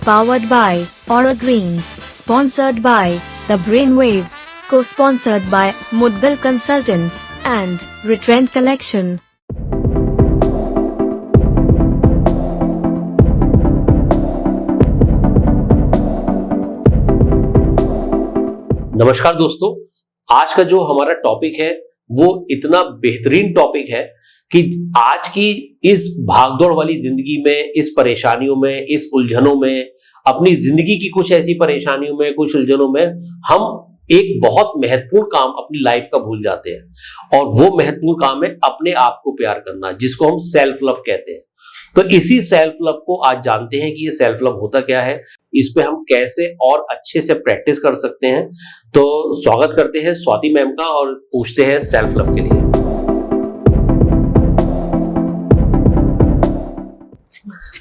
Powered by Aura Greens. Sponsored by The Brainwaves. Co-sponsored by Muddal Consultants and Retrend Collection. नमस्कार दोस्तों, आज का जो हमारा टॉपिक है वो इतना बेहतरीन टॉपिक है कि आज की इस भागदौड़ वाली जिंदगी में, इस परेशानियों में, इस उलझनों में, अपनी जिंदगी की कुछ ऐसी परेशानियों में, कुछ उलझनों में हम एक बहुत महत्वपूर्ण काम अपनी लाइफ का भूल जाते हैं। और वो महत्वपूर्ण काम है अपने आप को प्यार करना, जिसको हम सेल्फ लव कहते हैं। तो इसी सेल्फ लव को आज जानते हैं कि ये सेल्फ लव होता क्या है, इस पे हम कैसे और अच्छे से प्रैक्टिस कर सकते हैं। तो स्वागत करते हैं स्वाति मैम का और पूछते हैं सेल्फ लव के लिए।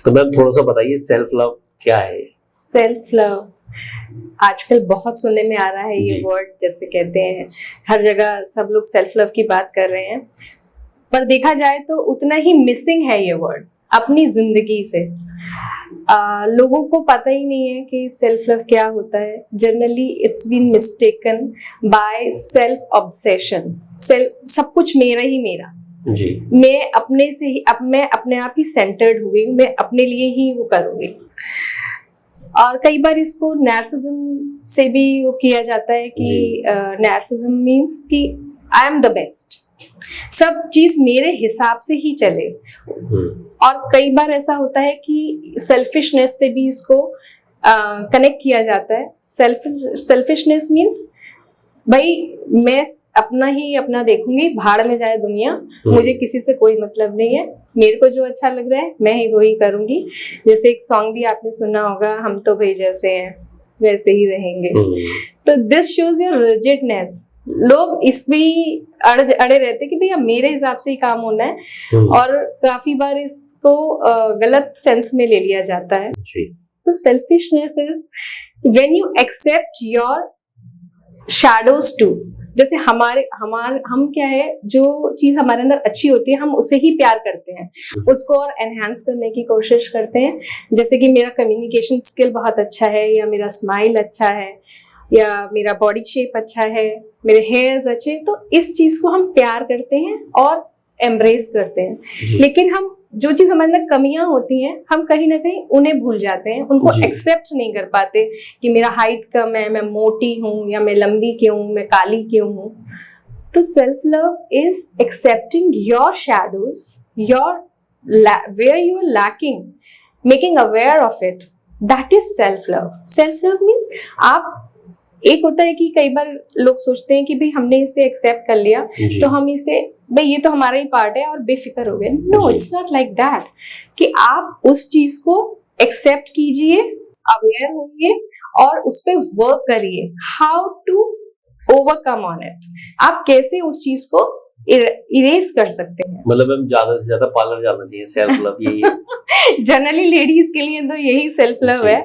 तो मैम थोड़ा सा बताइए सेल्फ लव क्या है? सेल्फ लव आजकल बहुत सुनने में आ रहा है ये वर्ड, जैसे कहते हैं हर जगह सब लोग सेल्फ लव की बात कर रहे हैं, पर देखा जाए तो उतना ही मिसिंग है ये वर्ड अपनी जिंदगी से। लोगों को पता ही नहीं है कि सेल्फ लव क्या होता है। Generally it's been mistaken by self obsession. सब कुछ मेरा ही मेरा जी, मैं अपने से ही मैं अपने आप ही सेंटर्ड हुई, मैं अपने लिए ही वो करूंगी। और कई बार इसको नार्सिसिज्म से भी वो किया जाता है कि नार्सिसिज्म मीन्स कि आई एम द बेस्ट, सब चीज मेरे हिसाब से ही चले। और कई बार ऐसा होता है कि सेल्फिशनेस से भी इसको कनेक्ट किया जाता है। सेल्फिशनेस मीन्स भाई मैं अपना देखूंगी, भाड़ में जाए दुनिया, मुझे किसी से कोई मतलब नहीं है, मेरे को जो अच्छा लग रहा है मैं ही वही करूंगी। जैसे एक सॉन्ग भी आपने सुना होगा, हम तो भाई जैसे हैं वैसे ही रहेंगे। तो दिस शोज योर रिजिडनेस। लोग इसमें अड़े रहते कि भैया मेरे हिसाब से ही काम होना है, और काफी बार इसको गलत सेंस में ले लिया जाता है। तो selfishness is when you accept your shadows too. जैसे हम क्या है, जो चीज हमारे अंदर अच्छी होती है हम उसे ही प्यार करते हैं, उसको और एनहांस करने की कोशिश करते हैं। जैसे कि मेरा कम्युनिकेशन स्किल बहुत अच्छा है, या मेरा स्माइल अच्छा है, या मेरा बॉडी शेप अच्छा है, मेरे हेयर्स अच्छे, तो इस चीज को हम प्यार करते हैं और एम्ब्रेस करते हैं। लेकिन हम जो चीज हमारे अंदर कमियां होती हैं हम कहीं ना कहीं उन्हें भूल जाते हैं, उनको एक्सेप्ट नहीं कर पाते कि मेरा हाइट कम है, मैं मोटी हूँ, या मैं लंबी क्यों हूँ, मैं काली क्यों हूँ। तो self love is accepting your shadows, where you are lacking, making aware of it, that is self love. Self love means आप, एक होता है कि कई बार लोग सोचते हैं कि भाई हमने इसे एक्सेप्ट कर लिया तो हम इसे, भाई ये तो हमारा ही पार्ट है और बेफिक्र हो गए। No, it's not like that. कि आप उस चीज को एक्सेप्ट कीजिए, अवेयर होइए और उस पर वर्क करिए। How to overcome on it, आप कैसे उस चीज को इरेज कर सकते हैं। मतलब हम ज्यादा से ज्यादा पार्लर जाना चाहिए, सेल्फ लव यही है। जनरली लेडीज के लिए तो यही सेल्फ लव है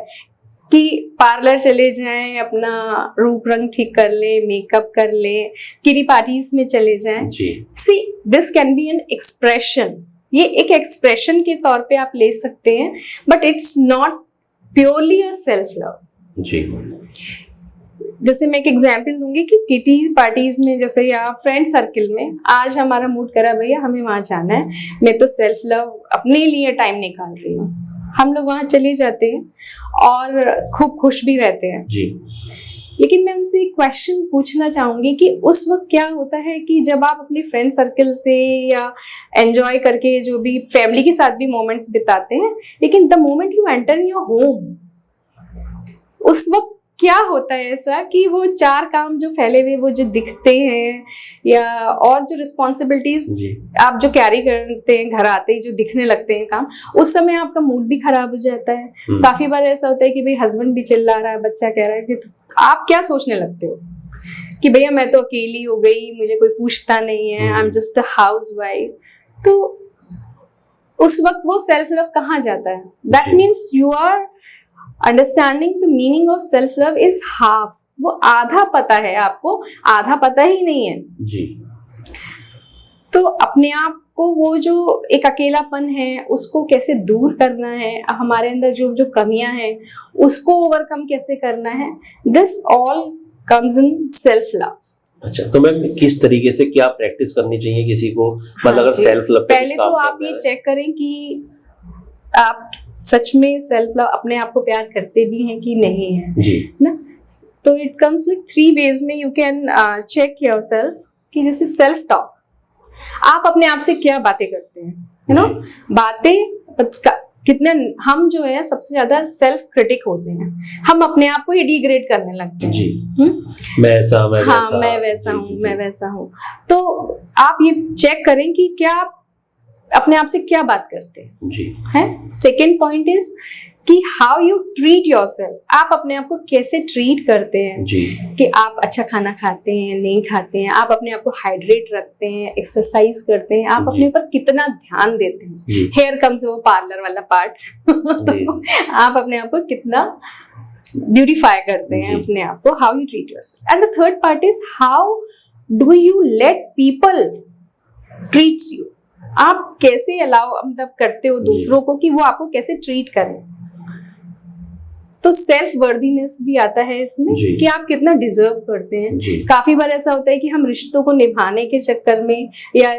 कि पार्लर चले जाएं, अपना रूप रंग ठीक कर ले, मेकअप कर ले, किटी पार्टीज में चले जाएं। See this can be an expression, ये एक एक्सप्रेशन के तौर पे आप ले सकते हैं, but it's not purely a self love. जैसे मैं एक एग्जांपल दूंगी कि किटी पार्टीज में, जैसे या फ्रेंड सर्किल में, आज हमारा मूड करा भैया हमें वहां जाना है, मैं तो सेल्फ लव अपने लिए टाइम निकाल रही हूँ, हम लोग वहां चले जाते हैं और खूब खुश भी रहते हैं जी। लेकिन मैं उनसे एक क्वेश्चन पूछना चाहूंगी कि उस वक्त क्या होता है कि जब आप अपने फ्रेंड सर्कल से या एंजॉय करके जो भी फैमिली के साथ भी मोमेंट्स बिताते हैं, लेकिन the moment you enter your home, उस वक्त क्या होता है ऐसा कि वो चार काम जो फैले हुए वो जो दिखते हैं, या और जो रिस्पॉन्सिबिलिटीज आप जो कैरी करते हैं घर आते ही जो दिखने लगते हैं काम, उस समय आपका मूड भी खराब हो जाता है। काफी बार ऐसा होता है कि भाई हस्बैंड भी चिल्ला रहा है, बच्चा कह रहा है, कि आप क्या सोचने लगते हो कि भैया मैं तो अकेली हो गई, मुझे कोई पूछता नहीं है, I am just a housewife. तो उस वक्त वो सेल्फ लव कहाँ जाता है? That means you are understanding the meaning of self love is half. वो आधा पता है आपको, आधा पता ही नहीं है जी। तो अपने आप को वो जो एक अकेलापन है उसको कैसे दूर करना है, हमारे अंदर जो जो कमियां हैं उसको ओवरकम कैसे करना है, this all comes in self love. अच्छा, तो मैम किस तरीके से क्या प्रैक्टिस करनी चाहिए किसी को, मतलब अगर सेल्फ लव पे पहले तो आप ये चेक करें कि आप सच में सेल्फ लव, अपने आप को प्यार करते भी हैं कि नहीं है जी ना। तो इट कम्स लाइक 3 वेज में यू कैन चेक योरसेल्फ कि जैसे सेल्फ टॉक, आप अपने आप से क्या बातें करते हैं, यू नो, बातें कितने हम जो है सबसे ज्यादा सेल्फ क्रिटिक होते हैं, हम अपने आप को ही डिग्रेड करने लगते हैं जी। मैं ऐसा, मैं हाँ वैसा, मैं वैसा जी, हूँ, जी, मैं वैसा हूँ। तो आप ये चेक करें कि क्या आप अपने आप से क्या बात करते हैं जी। है। सेकेंड पॉइंट इज कि हाउ यू ट्रीट योरसेल्फ, आप अपने आप को कैसे ट्रीट करते हैं जी कि आप अच्छा खाना खाते हैं नहीं खाते हैं, आप अपने आप को हाइड्रेट रखते हैं, एक्सरसाइज करते हैं, आप जी। अपने ऊपर कितना ध्यान देते हैं। जी हेयर कम्स वो पार्लर वाला पार्ट तो आप अपने आप को कितना ब्यूटीफाई करते हैं जी। अपने आप को, how you treat yourself. And the third part is how do you let people treats you, आप कैसे अलाउ मतलब करते हो दूसरों को कि वो आपको कैसे ट्रीट करें। तो सेल्फ वर्दीनेस भी आता है इसमें जी। कि आप कितना डिजर्व करते हैं। जी। काफी बार ऐसा होता है कि हम रिश्तों को निभाने के चक्कर में या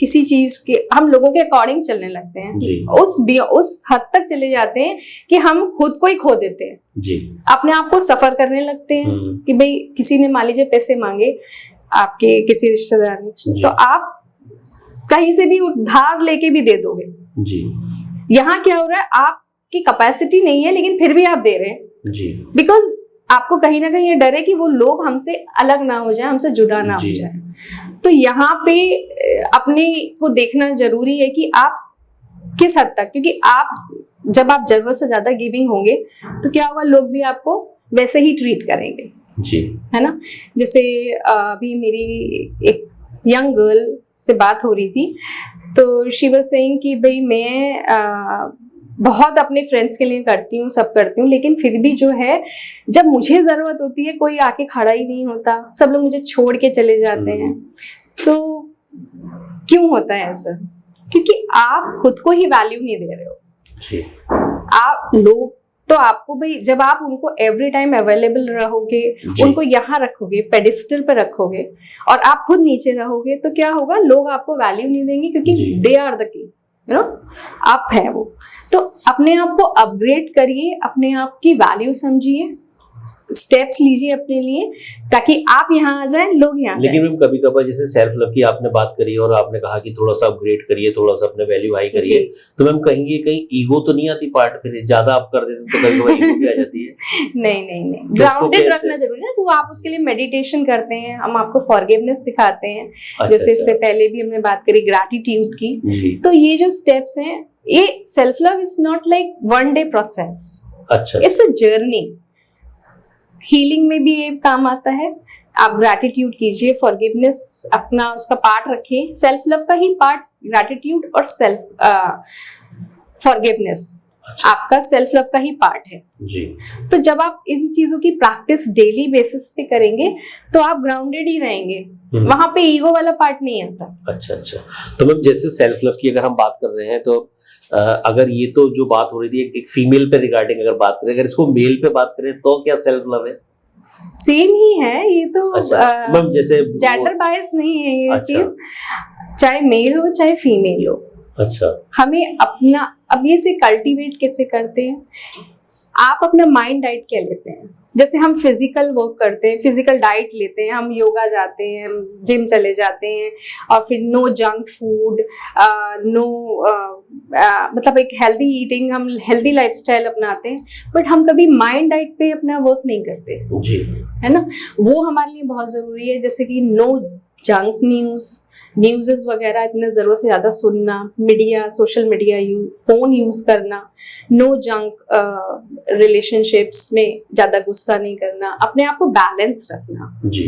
किसी चीज के हम लोगों के अकॉर्डिंग चलने लगते हैं, जी। उस हद तक चले जाते हैं कि हम खुद को ही खो देते हैं, जी अपने आप को सफर करने लगते हैं कि भाई किसी ने मान लीजिए पैसे मांगे आपके किसी रिश्तेदार ने, जी। तो आप कहीं से भी उधार लेके भी दे दोगे। जी यहाँ क्या हो रहा है, आपकी कैपेसिटी नहीं है लेकिन फिर भी आप दे रहे हैं जी बिकॉज आपको कहीं ना कहीं ये डर है कि वो लोग हमसे अलग ना हो जाए, हमसे जुदा ना हो जी। जाए। तो यहाँ पे अपने को देखना जरूरी है कि आप किस हद तक, क्योंकि जब आप जरूरत से ज्यादा गिविंग होंगे तो क्या होगा, लोग भी आपको वैसे ही ट्रीट करेंगे, जी है ना। जैसे अभी मेरी एक यंग गर्ल से बात हो रही थी, तो शी वाज सेइंग कि भाई मैं बहुत अपने फ्रेंड्स के लिए करती हूँ, सब करती हूँ, लेकिन फिर भी जो है जब मुझे जरूरत होती है कोई आके खड़ा ही नहीं होता, सब लोग मुझे छोड़ के चले जाते हैं। तो क्यों होता है ऐसा? क्योंकि आप खुद को ही वैल्यू नहीं दे रहे हो। जी आप लोग तो आपको भाई जब आप उनको एवरी टाइम अवेलेबल रहोगे, उनको यहाँ रखोगे, पेडिस्टल पे रखोगे और आप खुद नीचे रहोगे, तो क्या होगा, लोग आपको वैल्यू नहीं देंगे क्योंकि they are the king, you know, आप हैं वो। तो अपने आप को अपग्रेड करिए, अपने आप की वैल्यू समझिए, स्टेप्स लीजिए अपने लिए ताकि आप यहाँ आ जाएं, लोग यहाँ लेकिन मैम कभी कभार जैसे सेल्फ लव की आपने बात करी और आपने कहा कि थोड़ा सा अपग्रेड करिए, थोड़ा सा अपने वैल्यू हाई करिए, तो मैम कहीं ईगो तो नहीं आती पार्ट, फिर ज्यादा आप कर देते तो कभी कभार ईगो भी आ जाती है? नहीं ग्राउंडेड रखना जरूरी है। तो आप उसके लिए मेडिटेशन करते हैं, हम आपको फॉरगिवनेस सिखाते हैं। जैसे इससे पहले भी हमने बात करी ग्रैटिट्यूड की। तो ये जो स्टेप्स हैं, ये self love is not like one day process, अच्छा, इट्स अ जर्नी। हीलिंग में भी ये काम आता है। आप ग्रैटिट्यूड कीजिए, फॉरगिवनेस अपना उसका पार्ट रखिए, सेल्फ लव का ही पार्ट ग्रैटिट्यूड और सेल्फ फॉरगिवनेस आपका सेल्फ लव का ही पार्ट है जी। तो जब आप इन चीजों की प्रैक्टिस डेली बेसिस पे करेंगे तो आप ग्राउंडेड ही रहेंगे, वहां पे ईगो वाला पार्ट नहीं आता। अच्छा, तो मैम जैसे सेल्फ लव की अगर हम बात कर रहे हैं तो अगर ये तो जो बात हो रही थी एक फीमेल पे रिगार्डिंग अगर बात करें, अगर इसको मेल पे बात करें तो क्या सेल्फ लव है? सेम ही है ये तो। मैम जैसे जेंडर बायस नहीं है ये अच्छा। चीज, चाहे मेल हो चाहे फीमेल हो। अच्छा, हमें अपना अब ये से कल्टीवेट कैसे करते हैं, आप अपना माइंड डाइट क्या लेते हैं। जैसे हम फिजिकल वर्क करते हैं, फिजिकल डाइट लेते हैं, हम योगा जाते हैं, जिम चले जाते हैं और फिर नो जंक फूड, मतलब एक हेल्दी ईटिंग, हम हेल्दी लाइफस्टाइल अपनाते हैं, बट हम कभी माइंड डाइट पे अपना वर्क नहीं करते जी, है ना। वो हमारे लिए बहुत जरूरी है। जैसे कि नो जंक न्यूज़ वगैरह इतने जरूरत से ज्यादा सुनना, media, social media phone use करना, नो जंक रिलेशनशिप्स में ज्यादा गुस्सा नहीं करना, अपने आप को बैलेंस रखना जी।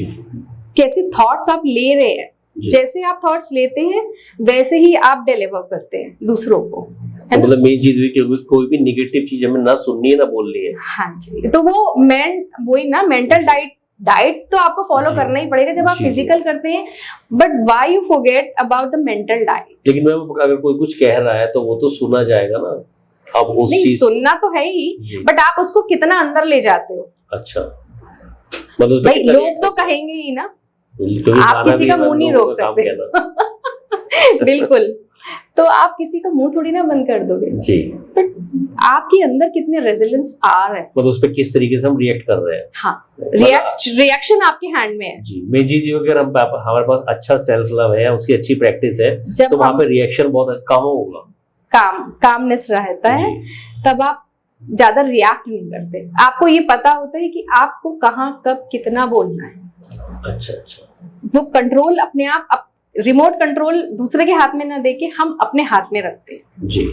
कैसे थॉट्स आप ले रहे हैं, जैसे आप थॉट्स लेते हैं वैसे ही आप डिलीवर करते हैं दूसरों को, तो मतलब मेन चीज भी कोई भी नेगेटिव चीज हमें ना सुननी है ना बोलनी है। हाँ जी, तो वो वही ना मेंटल डाइट डाइट तो आपको फॉलो जी। करना ही पड़ेगा जब आप जी, फिजिकल करते हैं, but why you forget about the mental diet? लेकिन मैम अगर कोई कुछ कह रहा है तो वो तो सुना जाएगा ना, अब उस नहीं, चीज। सुनना तो है ही, जी। बट आप उसको कितना अंदर ले जाते हो? अच्छा, मतलब उस पे भाई कितना लोग react तो करते हैं? कहेंगे ही ना, क्योंकि आप खाना किसी भी का है, मुंह नहीं लोगों रोक का काम सकते। कहना। बिल्कुल, तो आप किसी का मुंह थोड़ी ना बंद कर दोगे, जी, बट आपके अंदर कितने रेजिलियंस पावर है। मतलब उस पे किस तरीके से हम रिएक्ट कर रहे हैं। हाँ, रिएक्शन आपके हैंड में है। जी, मेन चीज ये है कि अगर हमारे पास अच्छा सेल्फ लव है, उसकी अच्छी प्रैक्टिस है, जब तो वहां हम पे रिएक्शन बहुत कम होगा। कामनेस रहता है, जी, तब आप ज्यादा रिएक्ट नहीं करते। आपको ये पता होता है कि आपको कहाँ कब कितना बोलना है। अच्छा अच्छा, वो कंट्रोल अपने आप रिमोट कंट्रोल दूसरे के हाथ में ना देके हम अपने हाथ में रखते हैं। जी,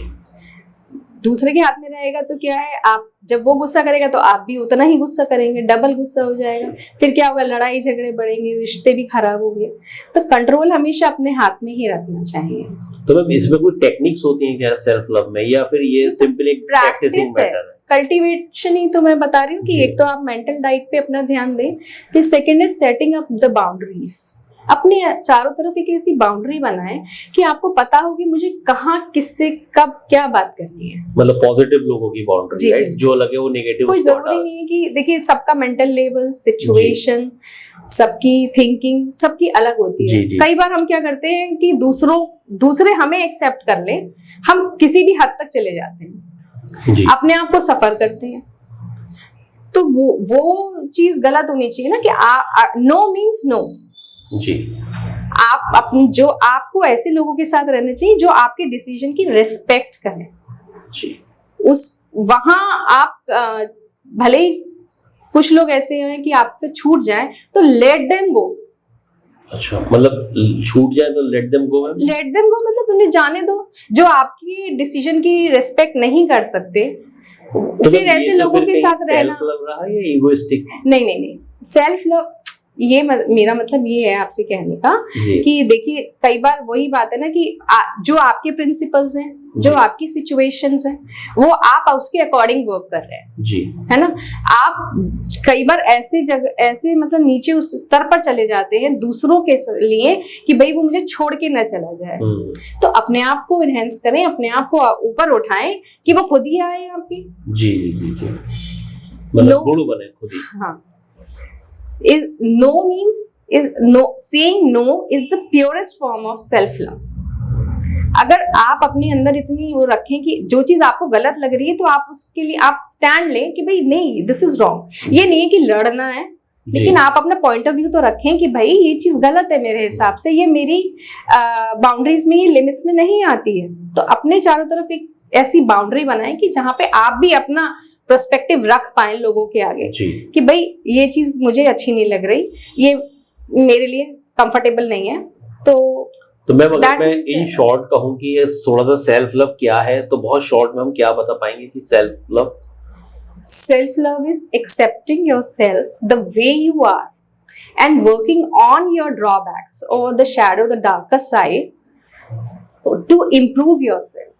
दूसरे के हाथ में रहेगा तो क्या है, आप जब वो गुस्सा करेगा तो आप भी उतना ही गुस्सा करेंगे, डबल गुस्सा हो जाएगा, फिर क्या होगा, लड़ाई झगड़े बढ़ेंगे, रिश्ते भी खराब होंगे। तो कंट्रोल हमेशा अपने हाथ में ही रखना चाहिए। तो मैम इसमें कोई टेक्निक्स होती हैं क्या सेल्फ लव में, या फिर ये सिंपली प्रैक्टिसिंग प्रैक्टिस है, मैटर है? कल्टीवेशन ही तो मैं बता रही हूँ कि जी। एक तो आप मेंटल डाइट पे अपना ध्यान दें, फिर second is setting up the boundaries. अपने चारों तरफ एक ऐसी बाउंड्री बनाएं कि आपको पता हो कि मुझे कहाँ, किससे, कब क्या बात करनी है। मतलब पॉजिटिव लोगों की बाउंड्री, जी, राइट? जो लगे वो नेगेटिव कोई उसको जरूरी हटा। नहीं है कि देखिए सबका मेंटल लेवल, सिचुएशन, सबकी थिंकिंग सबकी अलग होती है। जी, जी। कई बार हम क्या करते हैं कि दूसरे हमें एक्सेप्ट कर ले, हम किसी भी हद तक चले जाते हैं, जी, अपने आप को सफर करते हैं। तो वो चीज गलत होनी चाहिए ना कि नो मीन्स नो। जी, आप अपनी जो आपको ऐसे लोगों के साथ रहना चाहिए जो आपके डिसीजन की रिस्पेक्ट करें। जी, उस वहां आप भले ही कुछ लोग ऐसे हैं कि आपसे छूट जाए तो लेट देम गो। अच्छा, मतलब छूट जाए तो let them go. Let them go मतलब उन्हें जाने दो, जो आपकी डिसीजन की रिस्पेक्ट नहीं कर सकते। तो फिर ऐसे लोगों के साथ रहना, सेल्फ लव रहा या इगोइस्टिक? नहीं, सेल्फ लव ये मेरा मतलब ये है आपसे कहने का जी, कि देखिए कई बार वही बात है ना कि जो आपके प्रिंसिपल्स हैं, जो जी। आपकी सिचुएशंस हैं, वो आप उसके अकॉर्डिंग वर्क कर रहे हैं, जी, है ना। आप कई बार ऐसे मतलब नीचे उस स्तर पर चले जाते हैं दूसरों के लिए कि भाई वो मुझे छोड़ के ना चला जाए। तो अपने आप को इनहेंस करें, अपने आप को ऊपर उठाएं कि वो खुद ही आए आपकी। जी, जी, जी, जी, मतलब गुरु बने खुद ही। हाँ, is no means is no, saying no is the purest form of self love। अगर आप अपने अंदर इतनी वो रखें कि जो चीज आपको गलत लग रही है तो आप उसके लिए आप स्टैंड लें कि भाई नहीं, दिस इज रॉन्ग। ये नहीं है कि लड़ना है, लेकिन आप अपना पॉइंट ऑफ व्यू तो रखें कि भाई ये चीज गलत है मेरे हिसाब से, ये मेरी बाउंड्रीज में, ये लिमिट्स में नहीं आती है। तो अपने चारों तरफ एक ऐसी बाउंड्री बनाएं कि जहां पे आप भी अपना पर्सपेक्टिव रख पाए लोगों के आगे जी, कि भाई ये चीज मुझे अच्छी नहीं लग रही, ये मेरे लिए कंफर्टेबल नहीं है। तो मैम अगर that मैं means इन शॉर्ट कहूँ कि ये थोड़ा सा सेल्फ लव क्या है, तो बहुत शॉर्ट में हम क्या बता पाएंगे कि self love is accepting yourself the way you are and working on your drawbacks और the shadow, the darker side to improve yourself.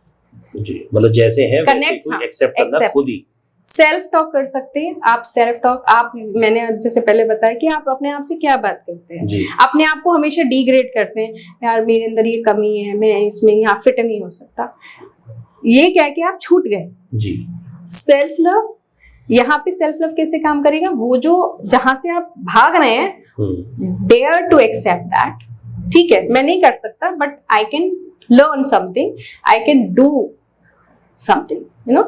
जी, मतलब जैसे हैं वैसे Connect, कोई हाँ, एक्सेप्ट करना accept। खुद ही। सेल्फ टॉक कर सकते हैं आप। सेल्फ टॉक आप, मैंने जैसे पहले बताया कि आप अपने आप से क्या बात करते हैं। जी, अपने आप को हमेशा डिग्रेड करते हैं, यार मेरे अंदर ये कमी है, मैं इसमें यहाँ फिट नहीं हो सकता, ये कह के आप छूट गए। जी, सेल्फ लव, यहाँ पे सेल्फ लव कैसे काम करेगा, वो जो जहां से आप भाग रहे हैं, डेयर टू एक्सेप्ट दैट, ठीक है मैं नहीं कर सकता but I can learn something, I can do something, you know.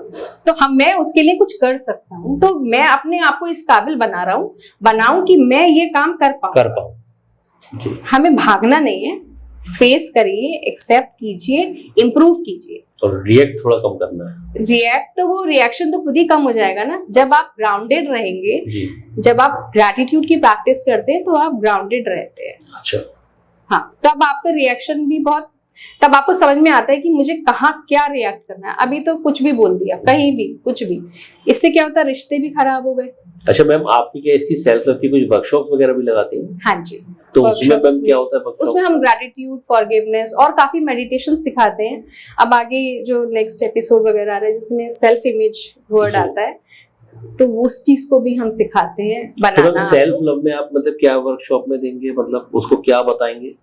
तो मैं उसके लिए कुछ कर सकता हूँ, तो मैं अपने आप को इस काबिल बनाऊं कि मैं ये काम कर पाऊं। जी, हमें भागना नहीं है, फेस करिए, एक्सेप्ट कीजिए, इम्प्रूव कीजिए। और रिएक्ट थोड़ा कम करना है। वो रिएक्शन तो खुद ही कम हो जाएगा ना जब आप ग्राउंडेड रहेंगे। जी, जब आप ग्रैटिट्यूड की प्रैक्टिस करते हैं तो आप ग्राउंडेड रहते हैं। अच्छा, हाँ, तब आपका रिएक्शन भी तब आपको समझ में आता है कि मुझे कहाँ क्या रिएक्ट करना है। अभी तो कुछ भी बोल दिया, कहीं भी कुछ भी, इससे क्या होता है, रिश्ते भी खराब हो गए। अच्छा मैम, आपकी क्या इसकी सेल्फ लव की कुछ वर्कशॉप वगैरह भी लगाती हैं? हाँ जी, तो उसमें मैम क्या होता है वर्कशॉप? उसमें हम ग्रैटिट्यूड, फॉरगिवनेस और काफी मेडिटेशन सिखाते हैं। अब आगे जो नेक्स्ट एपिसोड वगैरह आ रहा है जिसमें सेल्फ इमेज वर्ड आता है, तो उस चीज को भी हम सिखाते हैं तो मैम बनाना। सेल्फ लव में आप मतलब क्या वर्कशॉप में देंगे, मतलब उसको क्या बताएंगे?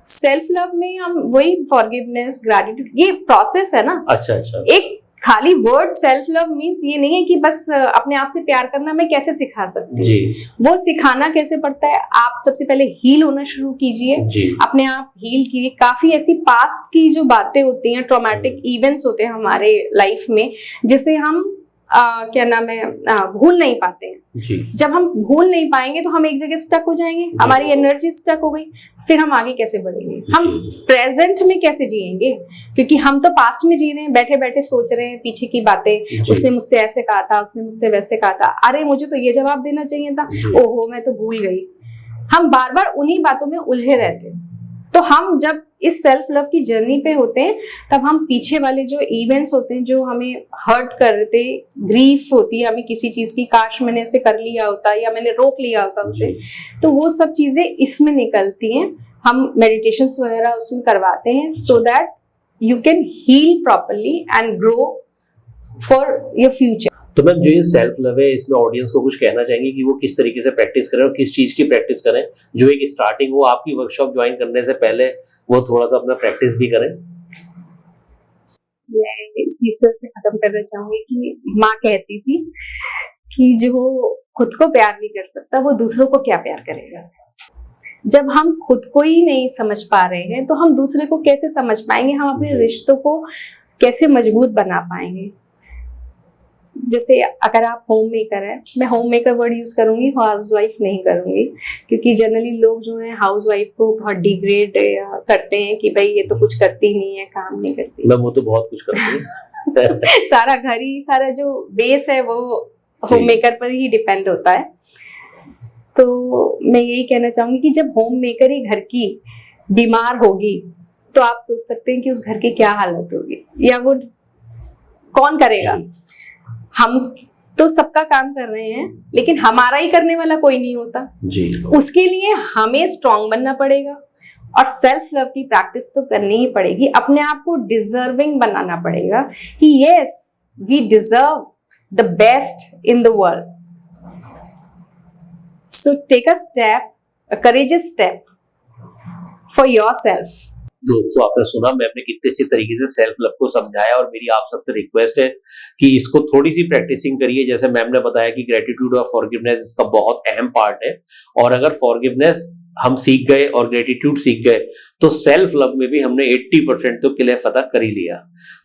सेल्फ लव में हम वही फॉरगिवनेस, ग्रैटिट्यूड, ये प्रोसेस है ना। अच्छा अच्छा। एक खाली वर्ड सेल्फ लव मीन्स ये नहीं है कि बस अपने आप से प्यार करना मैं कैसे सिखा सकती हूँ। जी वो सिखाना कैसे पड़ता है, आप सबसे पहले हील होना शुरू कीजिए, जी अपने आप हील कीजिए। काफी ऐसी पास्ट की जो बातें होती हैं, ट्रॉमेटिक इवेंट्स होते हैं हमारे लाइफ में, जिसे हम क्या नाम है भूल नहीं पाते हैं। जी जब हम भूल नहीं पाएंगे तो हम एक जगह स्टक हो जाएंगे, हमारी एनर्जी स्टक हो गई, फिर हम आगे कैसे बढ़ेंगे, हम जी। प्रेजेंट में कैसे जिएंगे? क्योंकि हम तो पास्ट में जी रहे हैं, बैठे बैठे सोच रहे हैं पीछे की बातें, जी। उसने मुझसे ऐसे कहा था, उसने मुझसे वैसे कहा था, अरे मुझे तो ये जवाब देना चाहिए था, जी। ओहो मैं तो भूल गई। हम बार बार उन्हीं बातों में उलझे रहते हैं। तो हम जब इस सेल्फ लव की जर्नी पे होते हैं, तब हम पीछे वाले जो इवेंट्स होते हैं जो हमें हर्ट करते, ग्रीफ होती है हमें किसी चीज की, काश मैंने ऐसे कर लिया होता या मैंने रोक लिया होता उसे, तो वो सब चीजें इसमें निकलती हैं। हम मेडिटेशंस वगैरह उसमें करवाते हैं so that you can heal properly and grow for your future. तो मैम जो ये सेल्फ लव है, इसमें ऑडियंस को कुछ कहना चाहेंगे कि वो किस तरीके से प्रैक्टिस करें और किस चीज की प्रैक्टिस करें, जो एक स्टार्टिंग हो, आपकी वर्कशॉप ज्वाइन करने से पहले वो थोड़ा सा अपना प्रैक्टिस भी करें? मैं इस चीज को ऐसे खत्म करना चाहूंगी कि माँ कहती थी कि जो खुद को प्यार नहीं कर सकता वो दूसरों को क्या प्यार करेगा। जब हम खुद को ही नहीं समझ पा रहे हैं तो हम दूसरे को कैसे समझ पाएंगे, हम अपने रिश्तों को कैसे मजबूत बना पाएंगे। जैसे अगर आप होम मेकर है, मैं होम मेकर वर्ड यूज करूंगी, हाउस वाइफ नहीं करूंगी, क्योंकि जनरली लोग जो है हाउस वाइफ को बहुत डिग्रेड करते हैं कि भाई ये तो कुछ करती नहीं है, काम नहीं करती। मैम वो तो बहुत कुछ करती है। सारा घर ही, सारा जो बेस है वो होम मेकर पर ही डिपेंड होता है। तो मैं यही कहना चाहूंगी कि जब होम मेकर ही घर की बीमार होगी तो आप सोच सकते हैं कि उस घर की क्या हालत होगी, या वो कौन करेगा। हम तो सबका काम कर रहे हैं, लेकिन हमारा ही करने वाला कोई नहीं होता जी। उसके लिए हमें स्ट्रांग बनना पड़ेगा और सेल्फ लव की प्रैक्टिस तो करनी ही पड़ेगी। अपने आप को डिजर्विंग बनाना पड़ेगा कि yes we deserve the best in the world. So take a step, a courageous step for yourself. दोस्तों आपने सुना मैम ने कितने अच्छे तरीके से सेल्फ लव को समझाया, और मेरी आप सबसे रिक्वेस्ट है कि इसको थोड़ी सी प्रैक्टिसिंग करिए। जैसे मैम ने बताया कि ग्रेटिट्यूड और फॉरगिवनेस इसका बहुत अहम पार्ट है, और अगर फॉरगिवनेस हम सीख गए और ग्रेटिट्यूड सीख गए तो सेल्फ लव में भी हमने 80% तो किले फतह कर ही लिया।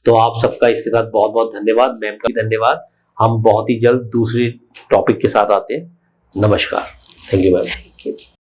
तो आप सबका इसके साथ बहुत बहुत धन्यवाद, मैम का भी धन्यवाद। हम बहुत ही जल्द दूसरे टॉपिक के साथ आते हैं। नमस्कार। Thank you ma'am.